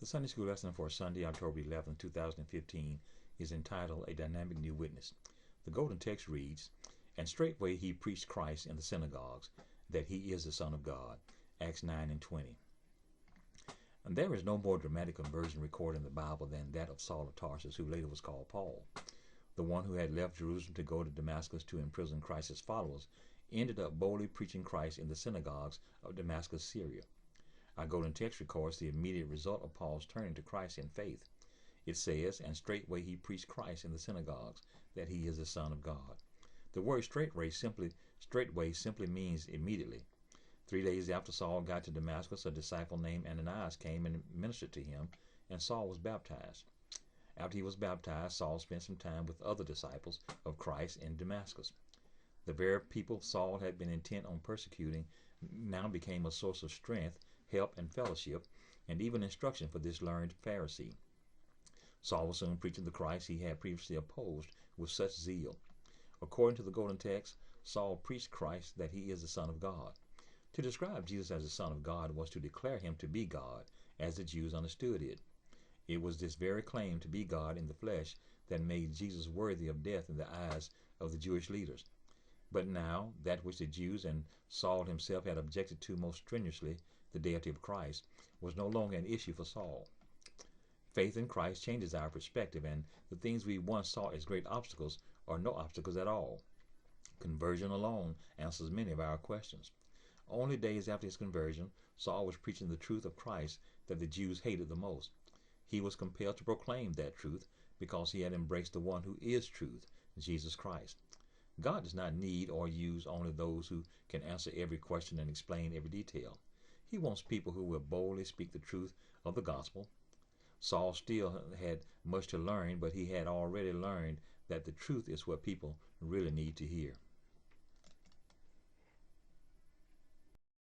The Sunday School lesson for Sunday, October 11, 2015 is entitled A Dynamic New Witness. The Golden Text reads, "And straightway he preached Christ in the synagogues, that he is the Son of God." Acts 9 and 20. And there is no more dramatic conversion recorded in the Bible than that of Saul of Tarsus, who later was called Paul. The one who had left Jerusalem to go to Damascus to imprison Christ's followers ended up boldly preaching Christ in the synagogues of Damascus, Syria. Our Golden Text records the immediate result of Paul's turning to Christ in faith. It says, "And straightway he preached Christ in the synagogues, that he is the Son of God." The word straightway simply means immediately. 3 days after Saul got to Damascus, a disciple named Ananias came and ministered to him, and Saul was baptized. After he was baptized, Saul spent some time with other disciples of Christ in Damascus. The very people Saul had been intent on persecuting now became a source of strength, help, and fellowship, and even instruction for this learned Pharisee. Saul was soon preaching the Christ he had previously opposed with such zeal. According to the Golden Text, Saul preached Christ that he is the Son of God. To describe Jesus as the Son of God was to declare him to be God, as the Jews understood it. It was this very claim to be God in the flesh that made Jesus worthy of death in the eyes of the Jewish leaders. But now, that which the Jews and Saul himself had objected to most strenuously, the deity of Christ, was no longer an issue for Saul. Faith in Christ changes our perspective, and the things we once saw as great obstacles are no obstacles at all. Conversion alone answers many of our questions. Only days after his conversion, Saul was preaching the truth of Christ that the Jews hated the most. He was compelled to proclaim that truth because he had embraced the one who is truth, Jesus Christ. God does not need or use only those who can answer every question and explain every detail. He wants people who will boldly speak the truth of the gospel. Saul still had much to learn, but he had already learned that the truth is what people really need to hear.